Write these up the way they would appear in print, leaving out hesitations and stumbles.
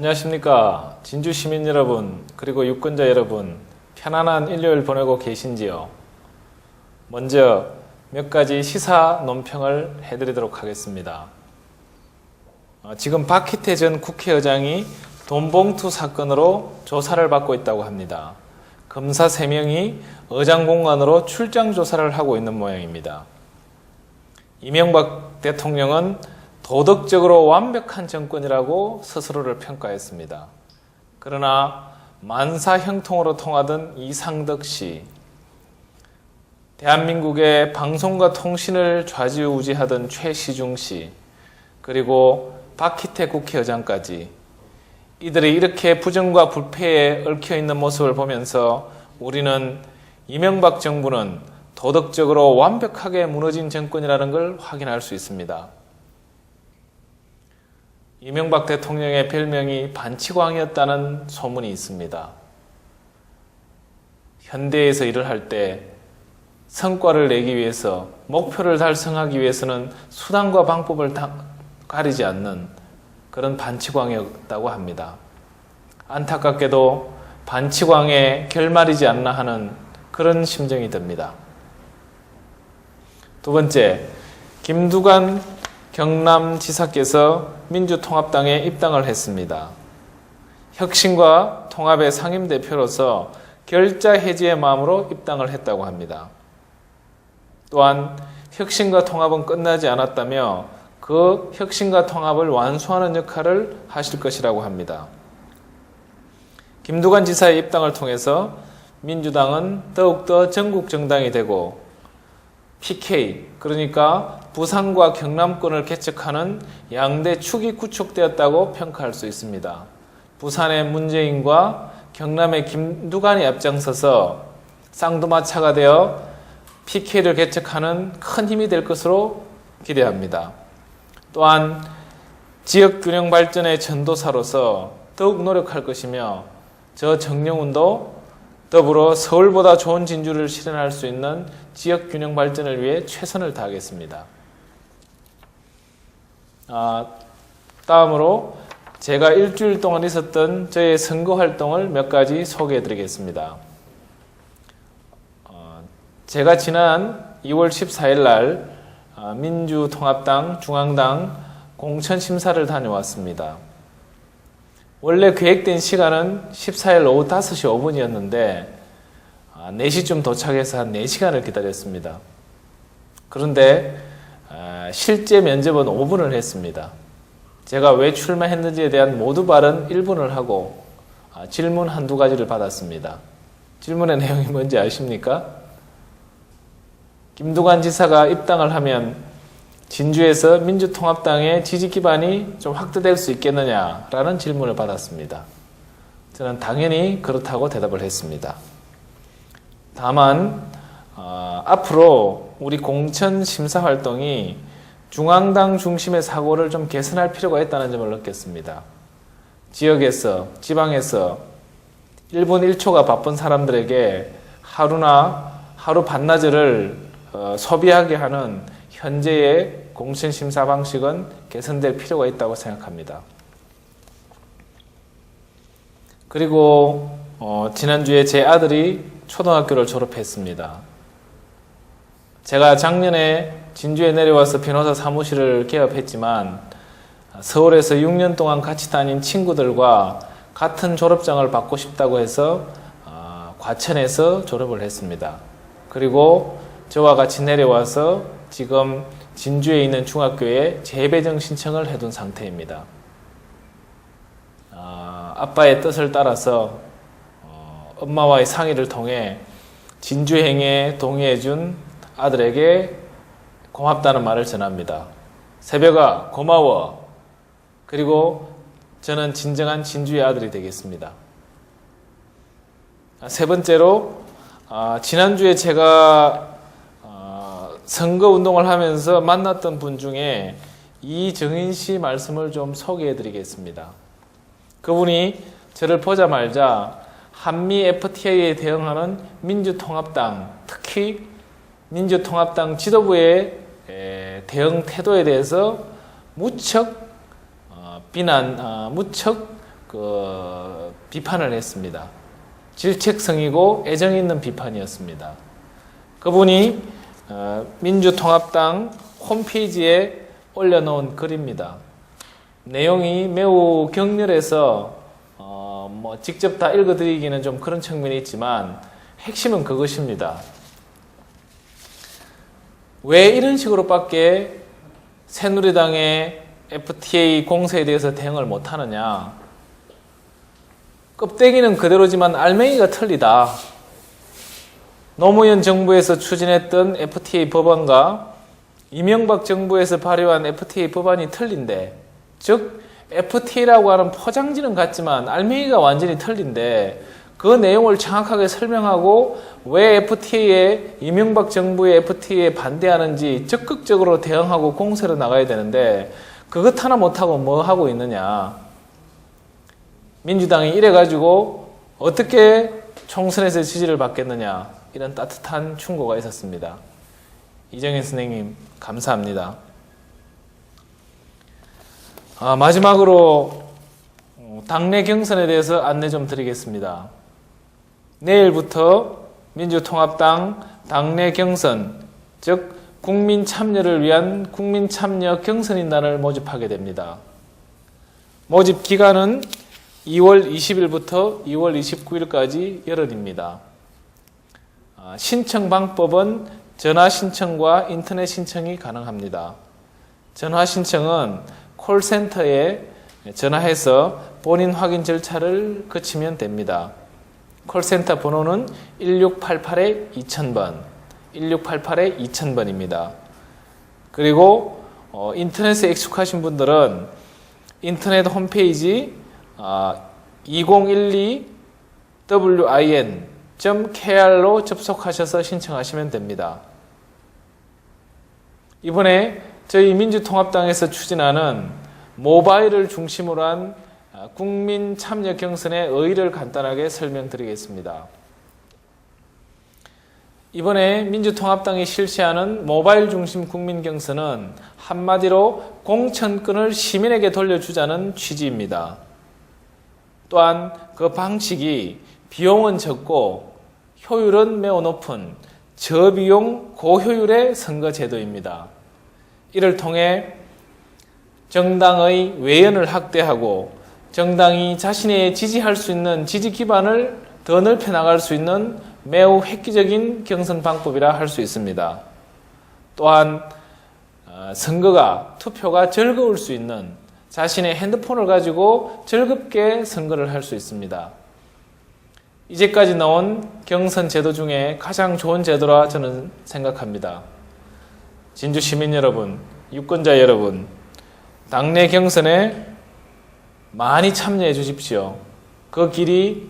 안녕하십니까. 진주 시민 여러분, 그리고 유권자 여러분, 편안한 일요일 보내고 계신지요? 먼저 몇 가지 시사 논평을 해드리도록 하겠습니다. 지금 박희태 전 국회의장이 돈봉투 사건으로 조사를 받고 있다고 합니다. 검사 3명이 의장공관으로 출장 조사를 하고 있는 모양입니다. 이명박 대통령은 도덕적으로 완벽한 정권이라고 스스로를 평가했습니다. 그러나 만사 형통으로 통하던 이상덕 씨, 대한민국의 방송과 통신을 좌지우지하던 최시중 씨, 그리고 박희태 국회의장까지 이들이 이렇게 부정과 불패에 얽혀있는 모습을 보면서 우리는 이명박 정부는 도덕적으로 완벽하게 무너진 정권이라는 걸 확인할 수 있습니다. 이명박 대통령의 별명이 반치광이었다는 소문이 있습니다. 현대에서 일을 할 때 성과를 내기 위해서, 목표를 달성하기 위해서는 수단과 방법을 가리지 않는 그런 반치광이었다고 합니다. 안타깝게도 반치광의 결말이지 않나 하는 그런 심정이 듭니다. 두 번째, 김두관 경남지사께서 민주통합당에 입당을 했습니다. 혁신과 통합의 상임대표로서 결자 해지의 마음으로 입당을 했다고 합니다. 또한 혁신과 통합은 끝나지 않았다며 그 혁신과 통합을 완수하는 역할을 하실 것이라고 합니다. 김두관 지사의 입당을 통해서 민주당은 더욱더 전국 정당이 되고 PK, 그러니까 부산과 경남권을 개척하는 양대 축이 구축되었다고 평가할 수 있습니다. 부산의 문재인과 경남의 김두관이 앞장서서 쌍두마차가 되어 PK를 개척하는 큰 힘이 될 것으로 기대합니다. 또한 지역균형 발전의 전도사로서 더욱 노력할 것이며 저 정영훈도 더불어 서울보다 좋은 진주를 실현할 수 있는 지역균형 발전을 위해 최선을 다하겠습니다. 다음으로 제가 일주일 동안 있었던 저의 선거활동을 몇 가지 소개해 드리겠습니다. 제가 지난 2월 14일 날 민주통합당 중앙당 공천심사를 다녀왔습니다. 원래 계획된 시간은 14일 오후 5시 5분이었는데 4시쯤 도착해서 한 4시간을 기다렸습니다. 그런데 실제 면접은 5분을 했습니다. 제가 왜 출마했는지에 대한 모두 발언 1분을 하고 질문 한두 가지를 받았습니다. 질문의 내용이 뭔지 아십니까? 김두관 지사가 입당을 하면 진주에서 민주통합당의 지지 기반이 좀 확대될 수 있겠느냐라는 질문을 받았습니다. 저는 당연히 그렇다고 대답을 했습니다. 다만 앞으로 우리 공천 심사 활동이 중앙당 중심의 사고를 좀 개선할 필요가 있다는 점을 느꼈습니다. 지역에서, 지방에서 1분 1초가 바쁜 사람들에게 하루 반나절을 소비하게 하는 현재의 공천심사 방식은 개선될 필요가 있다고 생각합니다. 그리고 지난주에 제 아들이 초등학교를 졸업했습니다. 제가 작년에 진주에 내려와서 변호사 사무실을 개업했지만 서울에서 6년 동안 같이 다닌 친구들과 같은 졸업장을 받고 싶다고 해서 과천에서 졸업을 했습니다. 그리고 저와 같이 내려와서 지금 진주에 있는 중학교에 재배정 신청을 해둔 상태입니다. 아빠의 뜻을 따라서 엄마와의 상의를 통해 진주행에 동의해준 아들에게 고맙다는 말을 전합니다. 새벽아 고마워. 그리고 저는 진정한 진주의 아들이 되겠습니다. 세 번째로 지난주에 제가 선거운동을 하면서 만났던 분 중에 이정인 씨 말씀을 좀 소개해 드리겠습니다. 그분이 저를 보자마자 한미 FTA에 대응하는 민주통합당, 특히 민주통합당 지도부의 대응 태도에 대해서 무척 비난, 무척 비판을 했습니다. 질책성이고 애정 있는 비판이었습니다. 그분이 민주통합당 홈페이지에 올려놓은 글입니다. 내용이 매우 격렬해서 직접 다 읽어드리기는 좀 그런 측면이 있지만 핵심은 그것입니다. 왜 이런 식으로밖에 새누리당의 FTA 공세에 대해서 대응을 못하느냐? 껍데기는 그대로지만 알맹이가 틀리다. 노무현 정부에서 추진했던 FTA 법안과 이명박 정부에서 발효한 FTA 법안이 틀린데, 즉 FTA라고 하는 포장지는 같지만 알맹이가 완전히 틀린데 그 내용을 정확하게 설명하고 왜 FTA에 이명박 정부의 FTA에 반대하는지 적극적으로 대응하고 공세로 나가야 되는데 그것 하나 못하고 뭐 하고 있느냐. 민주당이 이래가지고 어떻게 총선에서 지지를 받겠느냐, 이런 따뜻한 충고가 있었습니다. 이정현 선생님 감사합니다. 마지막으로 당내 경선에 대해서 안내 좀 드리겠습니다. 내일부터 민주통합당 당내 경선, 즉 국민 참여를 위한 국민참여 경선인단을 모집하게 됩니다. 모집 기간은 2월 20일부터 2월 29일까지 열흘입니다. 신청 방법은 전화 신청과 인터넷 신청이 가능합니다. 전화 신청은 콜센터에 전화해서 본인 확인 절차를 거치면 됩니다. 콜센터 번호는 1688-2000번, 1688-2000번입니다. 그리고 인터넷에 익숙하신 분들은 인터넷 홈페이지 2012win.kr로 접속하셔서 신청하시면 됩니다. 이번에 저희 민주통합당에서 추진하는 모바일을 중심으로 한 국민 참여 경선의 의의를 간단하게 설명드리겠습니다. 이번에 민주통합당이 실시하는 모바일 중심 국민 경선은 한마디로 공천권을 시민에게 돌려주자는 취지입니다. 또한 그 방식이 비용은 적고 효율은 매우 높은 저비용 고효율의 선거제도입니다. 이를 통해 정당의 외연을 확대하고 정당이 자신이 지지할 수 있는 지지 기반을 더 넓혀 나갈 수 있는 매우 획기적인 경선 방법이라 할 수 있습니다. 또한 투표가 즐거울 수 있는, 자신의 핸드폰을 가지고 즐겁게 선거를 할 수 있습니다. 이제까지 나온 경선 제도 중에 가장 좋은 제도라 저는 생각합니다. 진주 시민 여러분, 유권자 여러분, 당내 경선에 많이 참여해 주십시오. 그 길이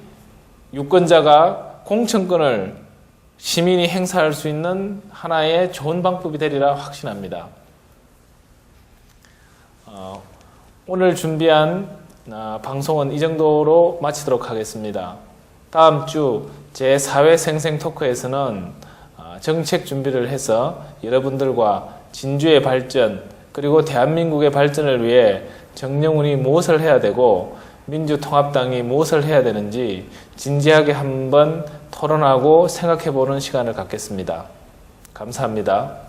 유권자가 공천권을 시민이 행사할 수 있는 하나의 좋은 방법이 되리라 확신합니다. 오늘 준비한 방송은 이 정도로 마치도록 하겠습니다. 다음 주 제4회 생생 토크에서는 정책 준비를 해서 여러분들과 진주의 발전, 그리고 대한민국의 발전을 위해 정영훈이 무엇을 해야 되고 민주통합당이 무엇을 해야 되는지 진지하게 한번 토론하고 생각해보는 시간을 갖겠습니다. 감사합니다.